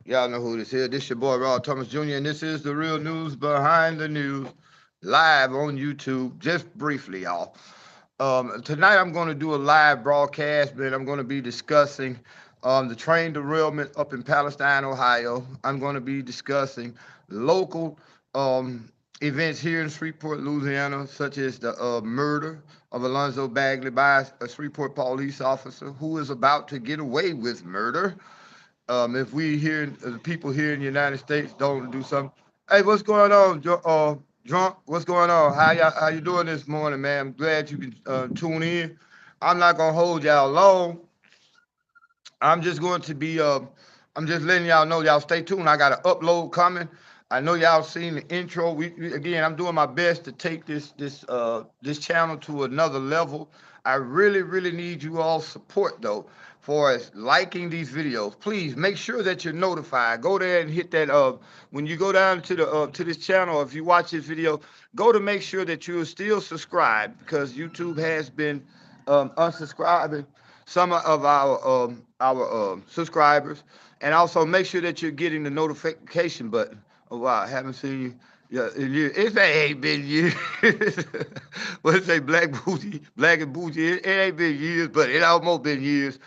Y'all know who this is. This your boy Raw Thomas Jr. and this is the real news behind the news, live on YouTube. Just briefly, y'all. Tonight I'm going to do a live broadcast, man. I'm going to be discussing the train derailment up in Palestine, Ohio. I'm going to be discussing local events here in Shreveport, Louisiana, such as the murder of Alonzo Bagley by a Shreveport police officer who is about to get away with murder. If we here, the people here in the United States don't do something. Hey, what's going on, drunk? What's going on? How you doing this morning, man? I'm glad you can tune in. I'm not gonna hold y'all long. I'm just going to be I'm just letting y'all know y'all stay tuned. I got an upload coming. I know y'all seen the intro. Again, I'm doing my best to take this channel to another level. I really need you all support though for us liking these videos. Please make sure that you're notified. Go there and hit that when you go down to this channel, if you watch this video, go to make sure that you're still subscribed because YouTube has been unsubscribing some of our subscribers, and also make sure that you're getting the notification button. Oh wow, I haven't seen you. Yeah, in years. It ain't been years. What say black and bougie? It ain't been years, but it almost been years.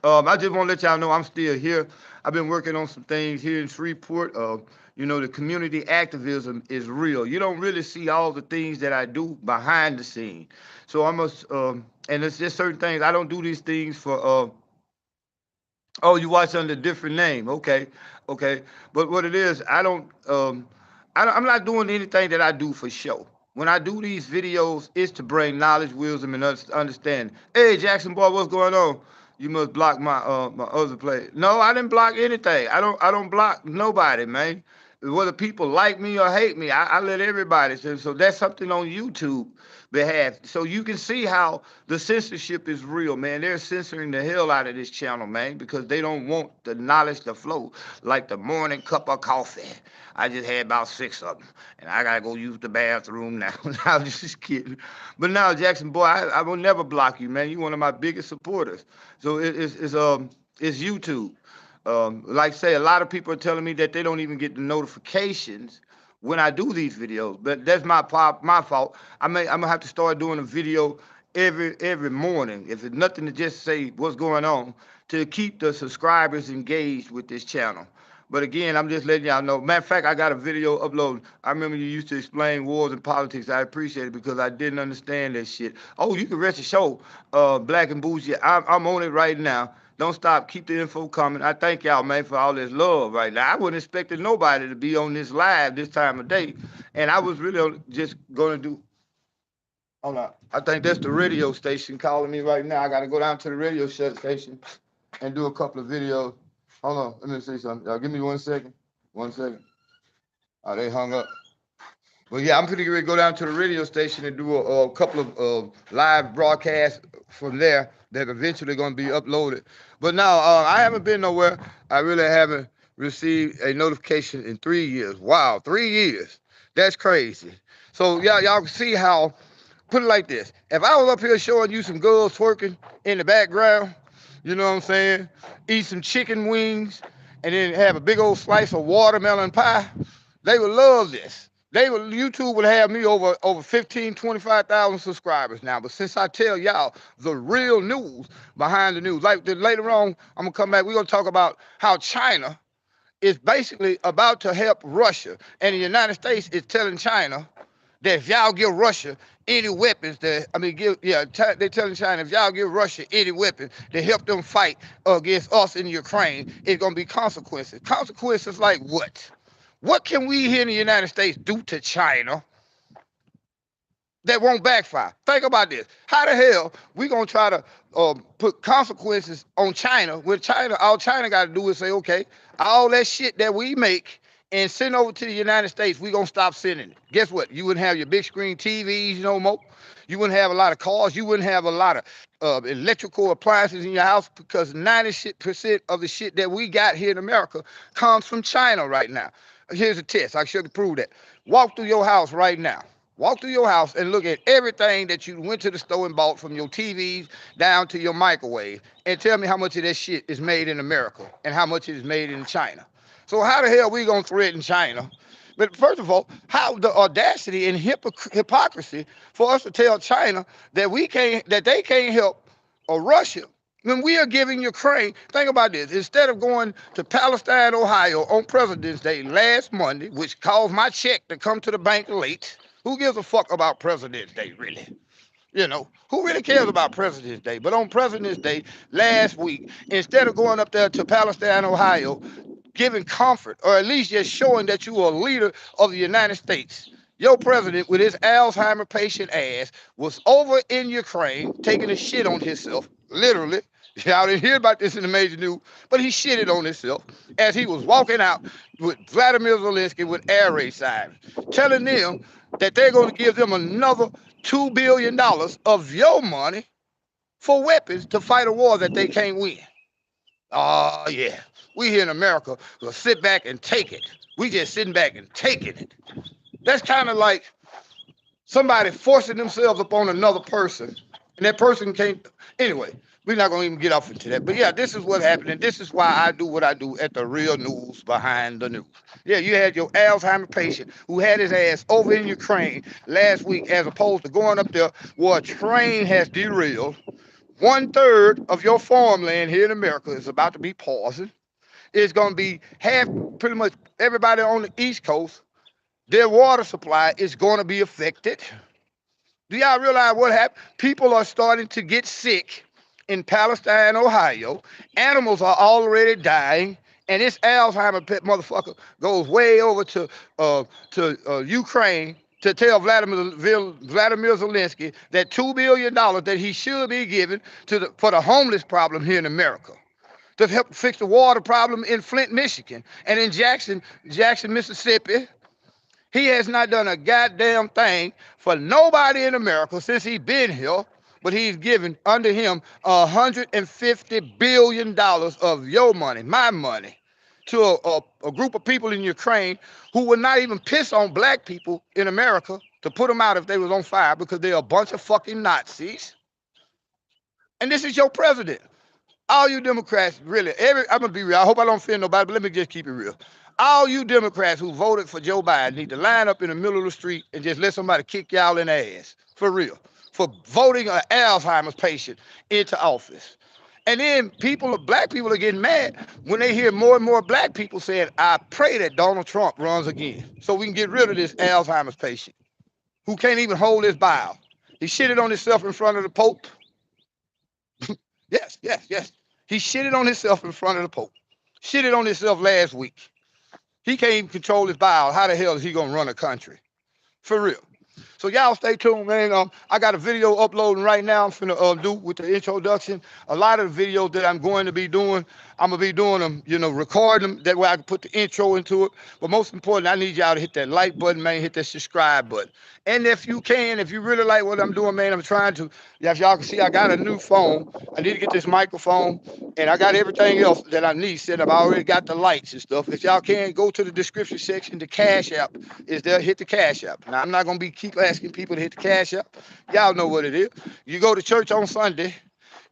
I just want to let y'all know I'm still here. I've been working on some things here in Shreveport. The community activism is real. You don't really see all the things that I do behind the scene. So I must, and it's just certain things. I don't do these things for, oh, you watch under a different name. Okay, okay. But what it is, I'm not doing anything that I do for show. When I do these videos, it's to bring knowledge, wisdom, and understanding. Hey, Jackson boy, what's going on? You must block my other play. No, I didn't block anything. I don't block nobody, man. Whether people like me or hate me, I let everybody. So that's something on YouTube behalf. So you can see how the censorship is real, man. They're censoring the hell out of this channel, man, because they don't want the knowledge to flow like the morning cup of coffee. I just had about six of them, and I gotta go use the bathroom now. I'm just kidding. But now, Jackson, boy, I will never block you, man. You're one of my biggest supporters. So it's YouTube. Like I say, a lot of people are telling me that they don't even get the notifications when I do these videos. But that's my fault. I'm gonna have to start doing a video every morning. If it's nothing to just say what's going on to keep the subscribers engaged with this channel. But again, I'm just letting y'all know. Matter of fact, I got a video uploaded. I remember you used to explain wars and politics. I appreciate it because I didn't understand that shit. Oh, you can rest assured, Black and Bougie. I'm on it right now. Don't stop. Keep the info coming. I thank y'all, man, for all this love right now. I wasn't expecting nobody to be on this live this time of day. And I was really just going to do. Hold on. I think that's the radio station calling me right now. I got to go down to the radio station and do a couple of videos. Hold on. Let me see something. Y'all give me 1 second. 1 second. Oh, they hung up. Well, yeah, I'm pretty ready to go down to the radio station and do a couple of live broadcasts from there that eventually going to be uploaded. But now, I haven't been nowhere. I really haven't received a notification in 3 years. Wow, 3 years. That's crazy. So, yeah, y'all can see how, put it like this. If I was up here showing you some girls twerking in the background, you know what I'm saying? Eat some chicken wings and then have a big old slice of watermelon pie, they would love this. YouTube would have me over 15, 25,000 subscribers now. But since I tell y'all the real news behind the news, like later on, I'm gonna come back. We're gonna talk about how China is basically about to help Russia, and the United States is telling China that if y'all give Russia any weapons, they're telling China if y'all give Russia any weapons to help them fight against us in Ukraine, it's gonna be consequences. Consequences like what? What can we here in the United States do to China that won't backfire? Think about this. How the hell we gonna try to put consequences on China when all China got to do is say, okay, all that shit that we make and send over to the United States, we gonna stop sending it. Guess what? You wouldn't have your big screen TVs no more. You wouldn't have a lot of cars. You wouldn't have a lot of electrical appliances in your house because 90% of the shit that we got here in America comes from China right now. Here's a test. I should prove that. Walk through your house right now. Walk through your house and look at everything that you went to the store and bought, from your TVs down to your microwave, and tell me how much of that shit is made in America and how much is made in China. So how the hell we gonna threaten China? But first of all, how the audacity and hypocrisy for us to tell China that they can't help Russia when we are giving Ukraine. Think about this: instead of going to Palestine, Ohio on President's Day last Monday, which caused my check to come to the bank late. Who gives a fuck about President's Day, really? You know, who really cares about President's Day? But on President's Day last week, instead of going up there to Palestine, Ohio, giving comfort, or at least just showing that you are a leader of the United States, your president, with his Alzheimer patient ass, was over in Ukraine taking a shit on himself, literally. Y'all didn't hear about this in the major news, but he shitted on himself as he was walking out with Vladimir Zelensky with air raid signs, telling them that they're going to give them another $2 billion of your money for weapons to fight a war that they can't win. Oh, yeah. We here in America will sit back and take it. We just sitting back and taking it. That's kind of like somebody forcing themselves upon another person, and that person can't. Anyway, we're not going to even get off into that. But yeah, this is what happened, and this is why I do what I do at the Real News Behind the News. Yeah, you had your Alzheimer patient who had his ass over in Ukraine last week, as opposed to going up there where a train has derailed. 1/3 of your farmland here in America is about to be poisoned. It's going to be pretty much everybody on the East Coast, their water supply is going to be affected. Do y'all realize what happened? People are starting to get sick in Palestine, Ohio. Animals are already dying. And this Alzheimer pet motherfucker goes way over to Ukraine to tell Vladimir Zelensky that $2 billion that he should be giving for the homeless problem here in America, to help fix the water problem in Flint, Michigan, and in Jackson, Mississippi. He has not done a goddamn thing for nobody in America since he's been here, but he's given under him $150 billion of your money, my money, to a group of people in Ukraine who would not even piss on black people in America to put them out if they was on fire, because they're a bunch of fucking Nazis. And this is your president. All you Democrats, really, I'm gonna be real. I hope I don't offend nobody, but let me just keep it real. All you Democrats who voted for Joe Biden need to line up in the middle of the street and just let somebody kick y'all in the ass, for real, for voting an Alzheimer's patient into office. And then black people are getting mad when they hear more and more black people saying, I pray that Donald Trump runs again so we can get rid of this Alzheimer's patient who can't even hold his bile. He shitted on himself in front of the Pope. Yes. He shitted on himself in front of the Pope. Shitted on himself last week. He can't even control his bile. How the hell is he gonna run a country? For real. So y'all stay tuned, man. I got a video uploading right now. I'm finna do with the introduction. A lot of the videos that I'm going to be doing, I'm gonna be doing them, recording them. That way I can put the intro into it. But most important, I need y'all to hit that like button, man. Hit that subscribe button. And if you really like what I'm doing, man, I'm trying to. If y'all can see, I got a new phone. I need to get this microphone, and I got everything else that I need set up. I already got the lights and stuff. If y'all can, go to the description section. The Cash App is there. Hit the Cash App. Now I'm not gonna keep asking people to hit the Cash App. Y'all know what it is. You go to church on Sunday,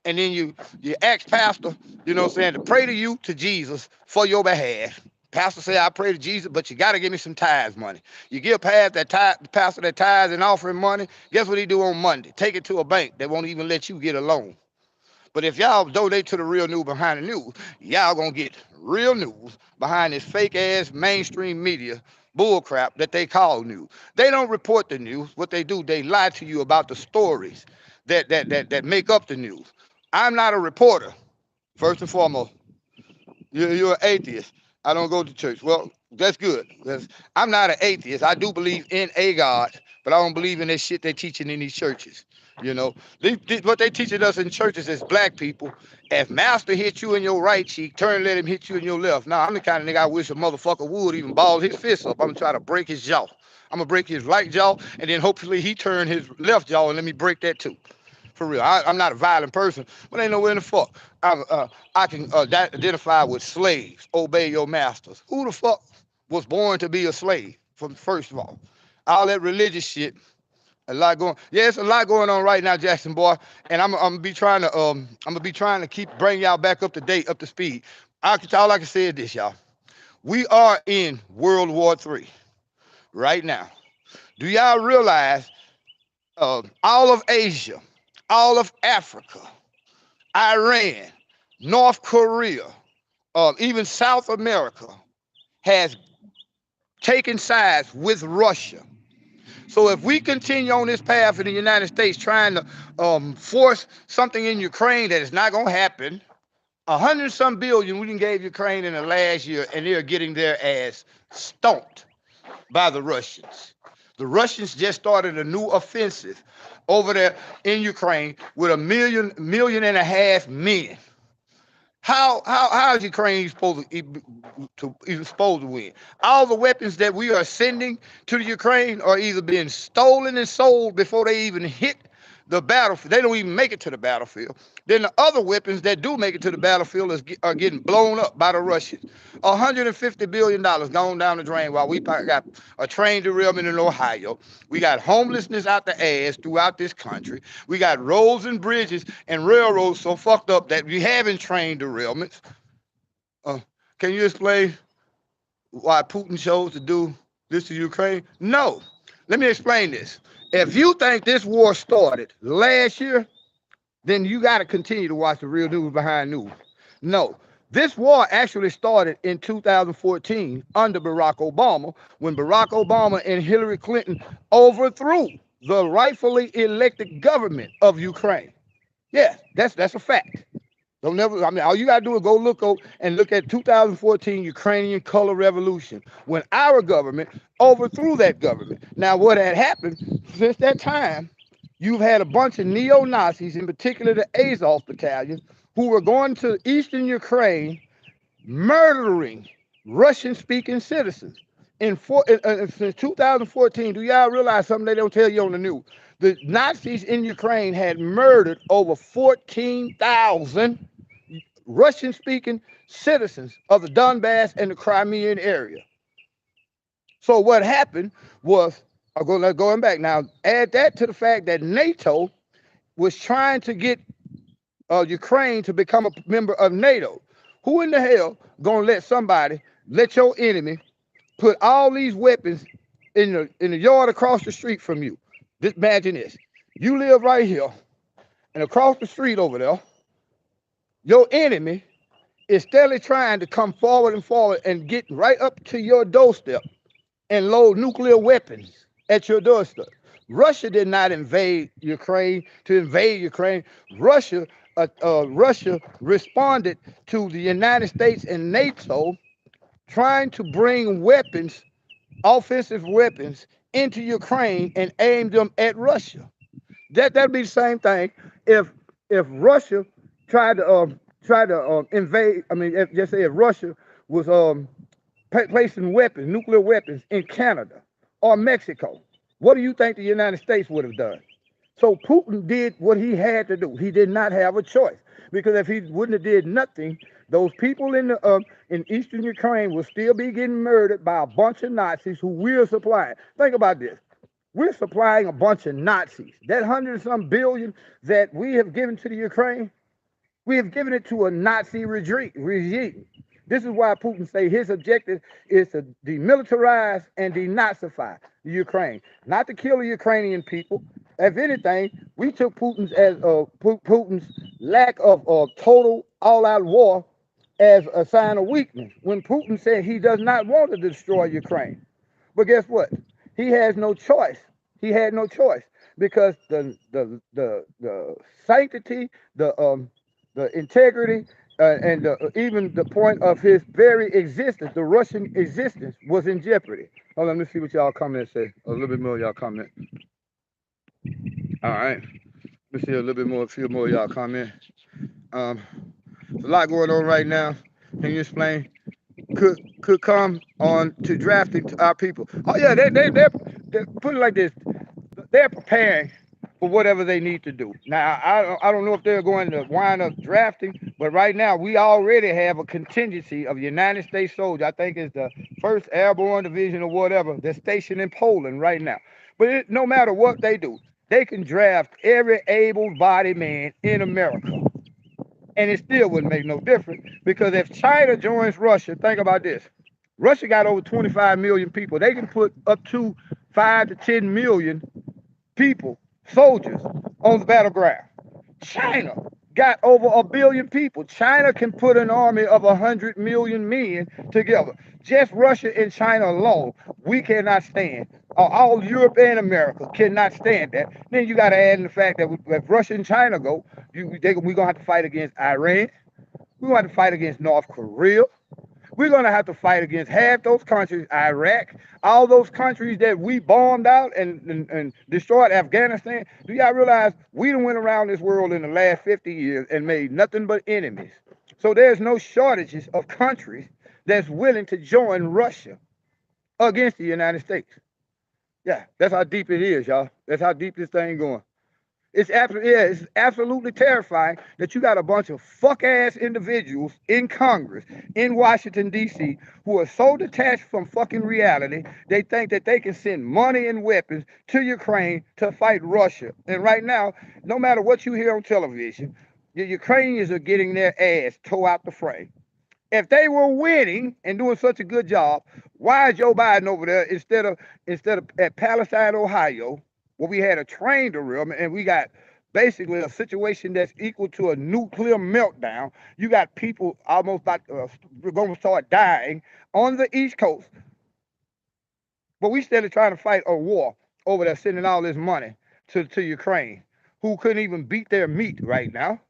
and then you ask pastor, to pray to Jesus for your behalf. Pastor say, I pray to Jesus, but you got to give me some tithes money. You give pastor that tithes and offering money, guess what he do on Monday? Take it to a bank that won't even let you get a loan. But if y'all donate to the Real News Behind the News, y'all gonna get real news behind this fake ass mainstream media bullcrap that they call news. They don't report the news. What they do, they lie to you about the stories that make up the news. I'm not a reporter, first and foremost. You're an atheist. I don't go to church. Well, that's good. I'm not an atheist. I do believe in a God, but I don't believe in this shit they're teaching in these churches. What they teaching us in churches as black people, if master hit you in your right cheek, turn and let him hit you in your left. Now, I'm the kind of nigga I wish a motherfucker would even ball his fist up. I'm going to try to break his jaw. I'm going to break his right jaw, and then hopefully he turn his left jaw and let me break that too. For real, I'm not a violent person, but ain't nowhere in the fuck. I can identify with slaves. Obey your masters. Who the fuck was born to be a slave? First of all that religious shit, a lot going. Yeah, it's a lot going on right now, Jackson boy. And I'm gonna be trying to bring y'all back up to date, up to speed. All I can say is this, y'all. We are in World War III right now. Do y'all realize all of Asia, all of Africa, Iran, North Korea, even South America has taken sides with Russia? So if we continue on this path in the United States trying to force something in Ukraine that is not going to happen, 100 some billion we done gave Ukraine in the last year, and they're getting their ass stomped by the Russians. The Russians just started a new offensive over there in Ukraine with a million and a half men. How is Ukraine supposed to win? All the weapons that we are sending to the Ukraine are either being stolen and sold before they even hit the battlefield. They don't even make it to the battlefield. Then the other weapons that do make it to the battlefield are getting blown up by the Russians. $150 billion gone down the drain while we got a train derailment in Ohio. We got homelessness out the ass throughout this country. We got roads and bridges and railroads so fucked up that we having train derailments. Can you explain why Putin chose to do this to Ukraine? No. Let me explain this. If you think this war started last year, then you got to continue to watch the real news behind news. No, this war actually started in 2014 under Barack Obama, when Barack Obama and Hillary Clinton overthrew the rightfully elected government of Ukraine. Yeah, that's a fact. Don't never. I mean, all you gotta do is go look at 2014 Ukrainian color revolution, when our government overthrew that government. Now, what had happened since that time, you've had a bunch of neo-Nazis, in particular the Azov battalion, who were going to eastern Ukraine, murdering Russian-speaking citizens. Since 2014, do y'all realize something they don't tell you on the news? The Nazis in Ukraine had murdered over 14,000 Russian-speaking citizens of the Donbass and the Crimean area. So what happened was, going back now, add that to the fact that NATO was trying to get Ukraine to become a member of NATO. Who in the hell gonna let your enemy put all these weapons in the yard across the street from you? Just imagine this. You live right here, and across the street over there, your enemy is steadily trying to come forward and get right up to your doorstep and load nuclear weapons at your doorstep. Russia did not invade Ukraine to invade Ukraine. Russia responded to the United States and NATO trying to bring weapons, offensive weapons, into Ukraine and aim them at Russia. That'd be the same thing if Russia tried to invade. I mean, if Russia was placing weapons, nuclear weapons, in Canada or Mexico. What do you think the United States would have done? So Putin did what he had to do. He did not have a choice, because if he wouldn't have did nothing, those people in eastern Ukraine will still be getting murdered by a bunch of Nazis who we're supplying. Think about this. We're supplying a bunch of Nazis. That 100-some billion that we have given to the Ukraine, we have given it to a Nazi regime. This is why Putin say his objective is to demilitarize and denazify the Ukraine, not to kill the Ukrainian people. If anything, we took Putin's lack of total all-out war as a sign of weakness, when Putin said he does not want to destroy Ukraine. But guess what? He has no choice. He had no choice, because the sanctity, the integrity, and even the point of his very existence, the Russian existence, was in jeopardy. Hold on, let me see what y'all comments say. A little bit more of y'all comment. All right. Let me see a few more of y'all comment. There's a lot going on right now. Can you explain? Could come on to drafting to our people. Oh yeah, they're put it like this. They're preparing for whatever they need to do. Now, I don't know if they're going to wind up drafting, but right now we already have a contingency of United States soldiers. I think it's the 1st Airborne Division or whatever. They're stationed in Poland right now. But no matter what they do, they can draft every able-bodied man in America. And it still wouldn't make no difference, because if China joins Russia, think about this. Russia got over 25 million people. They can put up to 5 to 10 million people, soldiers, on the battleground. China got over 1 billion people. China can put an army of 100 million men together. Just Russia and China alone, we cannot stand. All Europe and America cannot stand that. Then you got to add in the fact that if Russia and China go, we're going to have to fight against Iran. We're going to have to fight against North Korea. We're going to have to fight against half those countries, Iraq, all those countries that we bombed out and destroyed, Afghanistan. Do y'all realize we done went around this world in the last 50 years and made nothing but enemies? So there's no shortages of countries that's willing to join Russia against the United States. Yeah, that's how deep it is, y'all. That's how deep this thing going. It's absolutely terrifying that you got a bunch of fuck-ass individuals in Congress, in Washington, D.C., who are so detached from fucking reality, they think that they can send money and weapons to Ukraine to fight Russia. And right now, no matter what you hear on television, the Ukrainians are getting their ass tore out the frame. If they were winning and doing such a good job, why is Joe Biden over there instead of at Palestine, Ohio, where we had a train derailment and we got basically a situation that's equal to a nuclear meltdown? You got people almost about we're going to start dying on the East Coast, but we instead of trying to fight a war over there, sending all this money to Ukraine, who couldn't even beat their meat right now.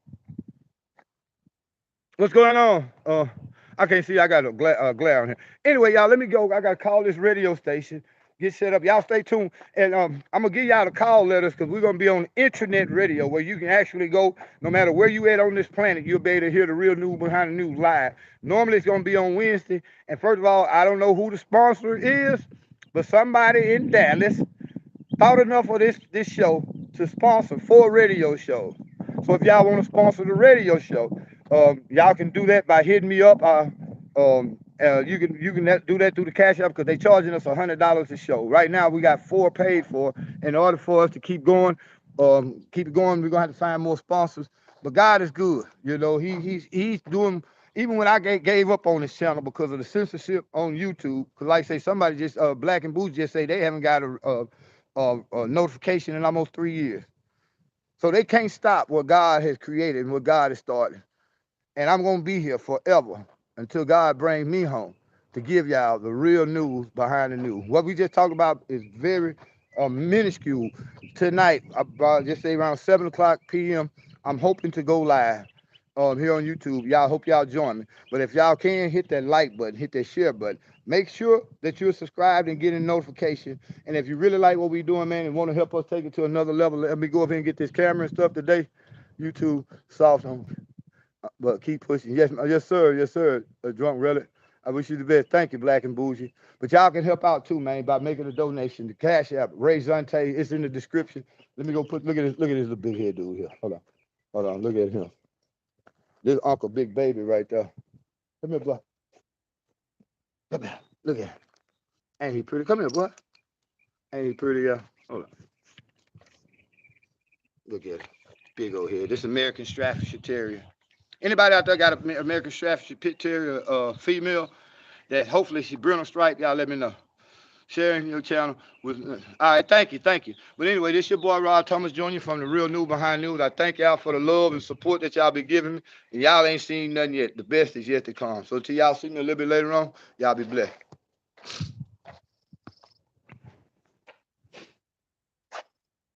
What's going on? I can't see. I got a glare on here. Anyway, y'all, let me go. I got to call this radio station, get set up. Y'all stay tuned. And I'm going to give y'all the call letters because we're going to be on internet radio where you can actually go, no matter where you at on this planet, you'll be able to hear the real news behind the news live. Normally, it's going to be on Wednesday. And first of all, I don't know who the sponsor is, but somebody in Dallas thought enough of this show to sponsor 4 radio shows. So if y'all want to sponsor the radio show, y'all can do that by hitting me up. You can do that through the Cash App because they're charging us $100 a show. Right now, we got 4 paid for. In order for us to keep going, we're gonna have to find more sponsors. But God is good. You know, He's doing. Even when I gave up on this channel because of the censorship on YouTube, because like I say, somebody just Black and Bougie just say they haven't got a notification in almost 3 years. So they can't stop what God has created and what God has started. And I'm going to be here forever until God brings me home to give y'all the real news behind the news. What we just talked about is very minuscule. Tonight, just say around 7 o'clock p.m., I'm hoping to go live here on YouTube. Y'all, hope y'all join me. But if y'all can, hit that like button, hit that share button. Make sure that you're subscribed and getting notification. And if you really like what we're doing, man, and want to help us take it to another level, let me go over here and get this camera and stuff today. YouTube, soft on. But keep pushing. Yes, sir. Yes, sir. Drunk Relic. I wish you the best. Thank you, Black and Bougie. But y'all can help out too, man, by making a donation. The Cash App, Ray Zante, it's in the description. Let me go look at this little big head dude here. Hold on, look at him. This Uncle Big Baby right there. Come here, boy. Come here. Look at him. Ain't he pretty? Come here, boy. Ain't he pretty, Hold on. Look at it. Big old head. This American Staffordshire Terrier. Anybody out there got an American Staffordshire Pit Terrier female that hopefully she Brindle Stripe, y'all let me know. Sharing your channel with all right, thank you. But anyway, this your boy Rod Thomas Jr. from the Real News Behind News. I thank y'all for the love and support that y'all be giving me. And y'all ain't seen nothing yet. The best is yet to come. So till y'all see me a little bit later on, y'all be blessed.